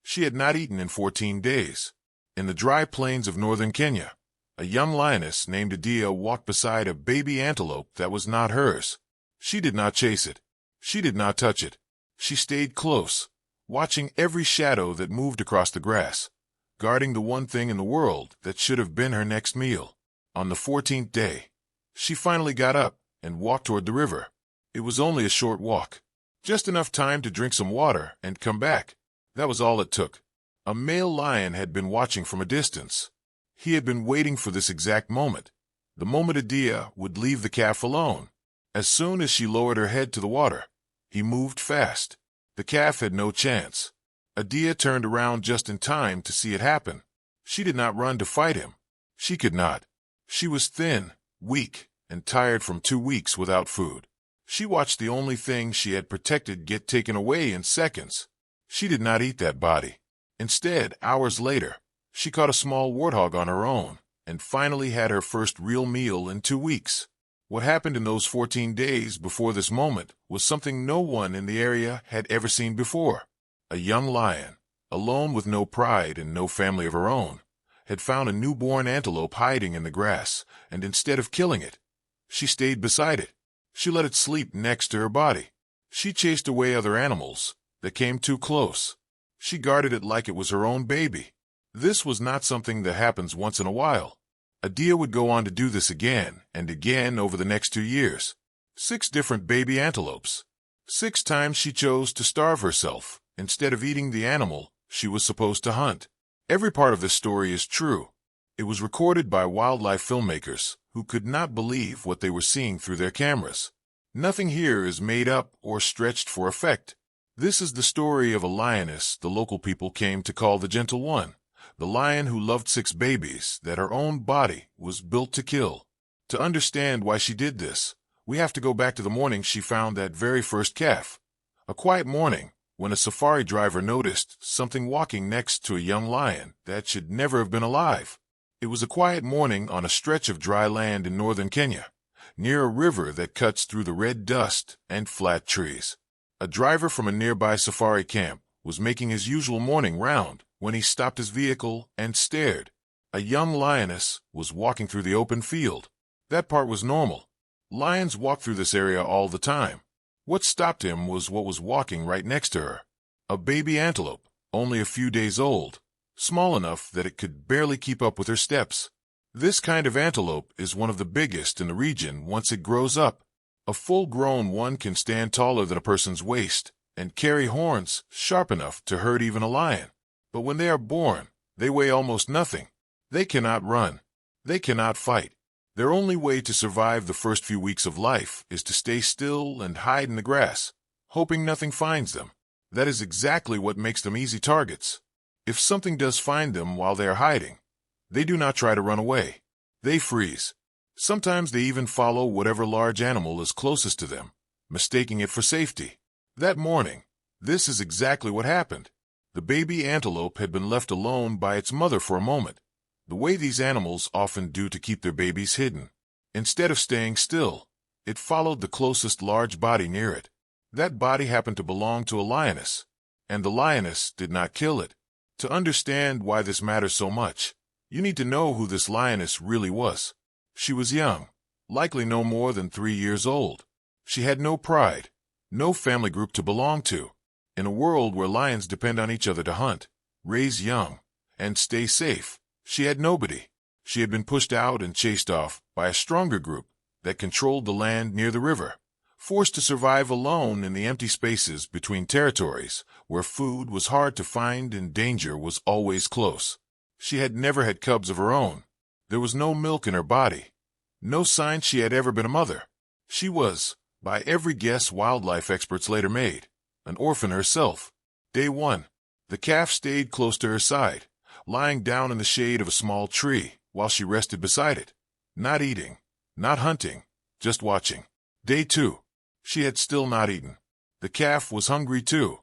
She had not eaten in 14 days. In the dry plains of northern Kenya, a young lioness named Adia walked beside a baby antelope that was not hers. She did not chase it. She did not touch it. She stayed close, watching every shadow that moved across the grass, guarding the one thing in the world that should have been her next meal. On the 14th day, she finally got up and walked toward the river. It was only a short walk, just enough time to drink some water and come back. That was all it took. A male lion had been watching from a distance. He had been waiting for this exact moment, the moment Adia would leave the calf alone. As soon as she lowered her head to the water, he moved fast. The calf had no chance. Adia turned around just in time to see it happen. She did not run to fight him. She could not. She was thin, weak, and tired from 2 weeks without food. She watched the only thing she had protected get taken away in seconds. She did not eat that body. Instead, hours later, she caught a small warthog on her own and finally had her first real meal in 2 weeks. What happened in those 14 days before this moment was something no one in the area had ever seen before. A young lion, alone with no pride and no family of her own, had found a newborn antelope hiding in the grass, and instead of killing it, she stayed beside it. She let it sleep next to her body. She chased away other animals that came too close. She guarded it like it was her own baby. This was not something that happens once in a while. Adia would go on to do this again and again over the next 2 years. 6 different baby antelopes. 6 times she chose to starve herself instead of eating the animal she was supposed to hunt. Every part of this story is true. It was recorded by wildlife filmmakers who could not believe what they were seeing through their cameras. Nothing here is made up or stretched for effect. This is the story of a lioness the local people came to call the Gentle One, the lion who loved 6 babies that her own body was built to kill. To understand why she did this, we have to go back to the morning she found that very first calf. A quiet morning when a safari driver noticed something walking next to a young lion that should never have been alive. It was a quiet morning on a stretch of dry land in northern Kenya, near a river that cuts through the red dust and flat trees. A driver from a nearby safari camp was making his usual morning round when he stopped his vehicle and stared. A young lioness was walking through the open field. That part was normal. Lions walk through this area all the time. What stopped him was what was walking right next to her. A baby antelope, only a few days old, small enough that it could barely keep up with her steps. This kind of antelope is one of the biggest in the region once it grows up. A full-grown one can stand taller than a person's waist and carry horns sharp enough to hurt even a lion. But when they are born, they weigh almost nothing. They cannot run. They cannot fight. Their only way to survive the first few weeks of life is to stay still and hide in the grass, hoping nothing finds them. That is exactly what makes them easy targets. If something does find them while they are hiding, they do not try to run away. They freeze. Sometimes they even follow whatever large animal is closest to them, mistaking it for safety. That morning, this is exactly what happened. The baby antelope had been left alone by its mother for a moment, the way these animals often do to keep their babies hidden. Instead of staying still, it followed the closest large body near it. That body happened to belong to a lioness, and the lioness did not kill it. To understand why this matters so much, you need to know who this lioness really was. She was young, likely no more than 3 years old. She had no pride, no family group to belong to. In a world where lions depend on each other to hunt, raise young, and stay safe, she had nobody. She had been pushed out and chased off by a stronger group that controlled the land near the river, forced to survive alone in the empty spaces between territories where food was hard to find and danger was always close. She had never had cubs of her own. There was no milk in her body, no sign she had ever been a mother. She was, by every guess wildlife experts later made, an orphan herself. Day 1, the calf stayed close to her side, lying down in the shade of a small tree while she rested beside it, not eating, not hunting, just watching. Day 2, she had still not eaten. The calf was hungry too,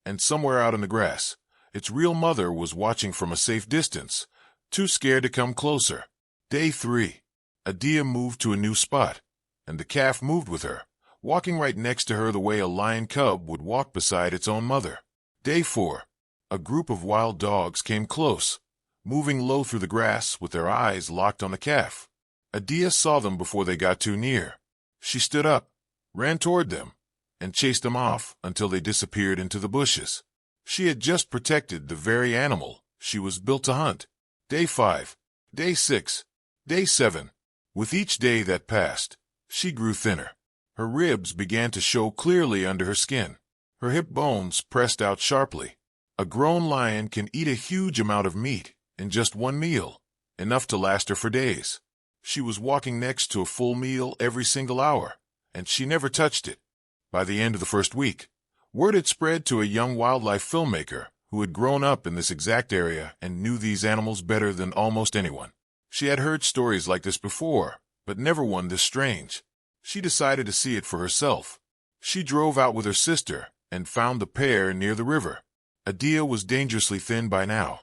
and somewhere out in the grass, its real mother was watching from a safe distance, too scared to come closer. Day 3, Adia moved to a new spot, and the calf moved with her, walking right next to her the way a lion cub would walk beside its own mother. Day 4, A group of wild dogs came close, moving low through the grass with their eyes locked on the calf. Adia saw them before they got too near. She stood up, ran toward them, and chased them off until they disappeared into the bushes. She had just protected the very animal she was built to hunt. Day 5, Day 6, Day 7. With each day that passed, she grew thinner. Her ribs began to show clearly under her skin. Her hip bones pressed out sharply. A grown lion can eat a huge amount of meat in just one meal, enough to last her for days. She was walking next to a full meal every single hour, and she never touched it. By the end of the first week, word had spread to a young wildlife filmmaker who had grown up in this exact area and knew these animals better than almost anyone. She had heard stories like this before, but never one this strange. She decided to see it for herself. She drove out with her sister and found the pair near the river. Adia was dangerously thin by now,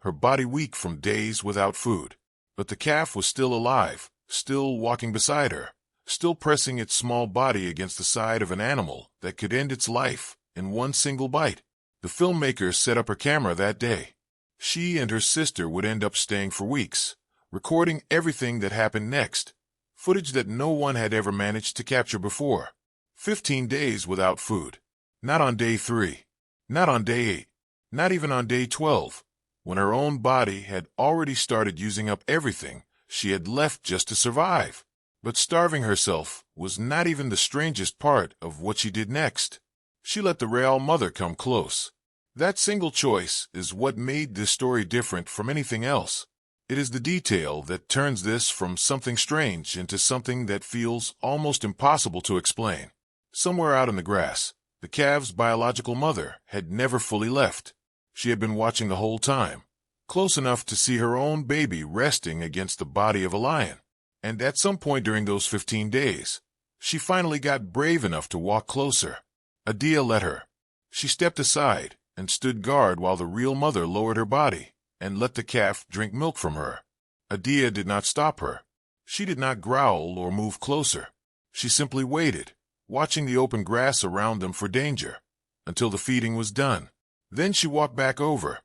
her body weak from days without food. But the calf was still alive, still walking beside her, still pressing its small body against the side of an animal that could end its life in one single bite. The filmmaker set up her camera that day. She and her sister would end up staying for weeks, recording everything that happened next, footage that no one had ever managed to capture before. 15 days without food. Not on day 3. Not on day 8. Not even on day 12, when her own body had already started using up everything she had left just to survive. But starving herself was not even the strangest part of what she did next. She let the Real Mother come close. That single choice is what made this story different from anything else. It is the detail that turns this from something strange into something that feels almost impossible to explain. Somewhere out in the grass, the calf's biological mother had never fully left. She had been watching the whole time, close enough to see her own baby resting against the body of a lion. And at some point during those 15 days, she finally got brave enough to walk closer. Adia let her. She stepped aside and stood guard while the real mother lowered her body and let the calf drink milk from her. Adia did not stop her. She did not growl or move closer. She simply waited, watching the open grass around them for danger, until the feeding was done. Then she walked back over,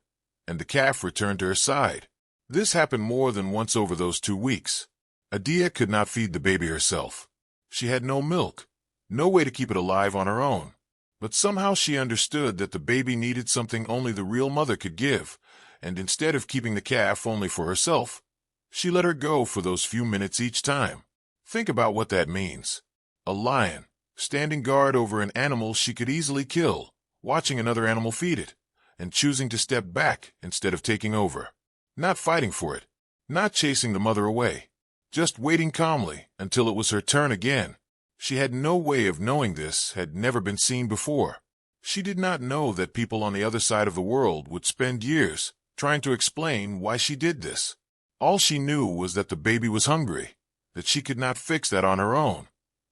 and the calf returned to her side. This happened more than once over those 2 weeks. Adia could not feed the baby herself. She had no milk, no way to keep it alive on her own. But somehow she understood that the baby needed something only the real mother could give, and instead of keeping the calf only for herself, she let her go for those few minutes each time. Think about what that means. A lion, standing guard over an animal she could easily kill, watching another animal feed it, and choosing to step back instead of taking over. Not fighting for it, not chasing the mother away, just waiting calmly until it was her turn again. She had no way of knowing this had never been seen before. She did not know that people on the other side of the world would spend years trying to explain why she did this. All she knew was that the baby was hungry, that she could not fix that on her own,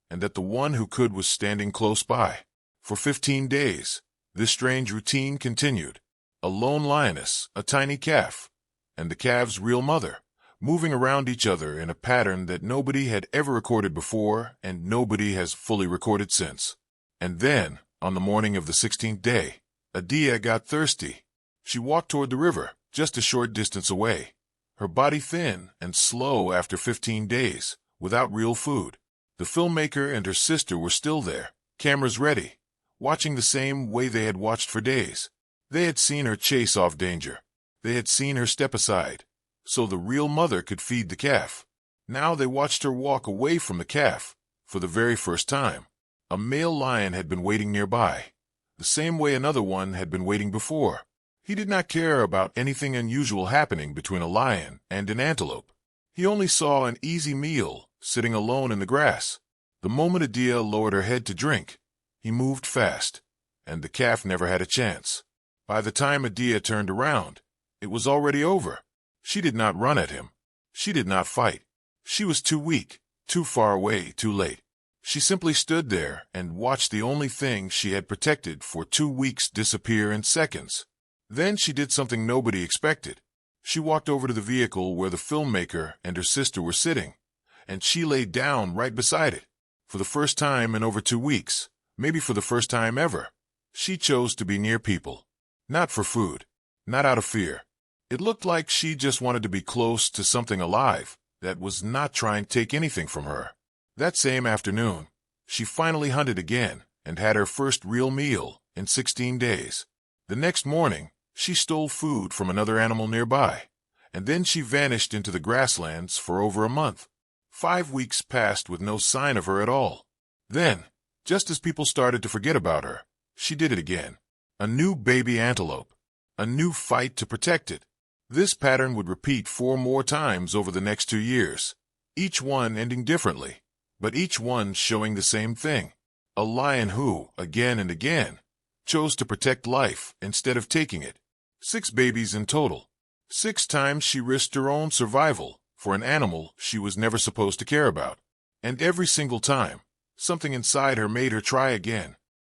and that the one who could was standing close by. For 15 days, this strange routine continued. A lone lioness, a tiny calf, and the calf's real mother, moving around each other in a pattern that nobody had ever recorded before and nobody has fully recorded since. And then, on the morning of the 16th day, Adia got thirsty. She walked toward the river, just a short distance away, her body thin and slow after 15 days, without real food. The filmmaker and her sister were still there, cameras ready, watching the same way they had watched for days. They had seen her chase off danger. They had seen her step aside, so the real mother could feed the calf. Now they watched her walk away from the calf, for the very first time. A male lion had been waiting nearby, the same way another one had been waiting before. He did not care about anything unusual happening between a lion and an antelope. He only saw an easy meal sitting alone in the grass. The moment Adia lowered her head to drink, he moved fast, and the calf never had a chance. By the time Adia turned around, it was already over. She did not run at him. She did not fight. She was too weak, too far away, too late. She simply stood there and watched the only thing she had protected for 2 weeks disappear in seconds. Then she did something nobody expected. She walked over to the vehicle where the filmmaker and her sister were sitting, and she lay down right beside it. For the first time in over 2 weeks, maybe for the first time ever, she chose to be near people. Not for food, not out of fear. It looked like she just wanted to be close to something alive that was not trying to take anything from her. That same afternoon, she finally hunted again and had her first real meal in 16 days. The next morning, she stole food from another animal nearby, and then she vanished into the grasslands for over a month. 5 weeks passed with no sign of her at all. Then, just as people started to forget about her, she did it again. A new baby antelope. A new fight to protect it. This pattern would repeat 4 more times over the next 2 years, each one ending differently, but each one showing the same thing. A lion who, again and again, chose to protect life instead of taking it. 6 babies in total. 6 times she risked her own survival for an animal she was never supposed to care about. And every single time, something inside her made her try again.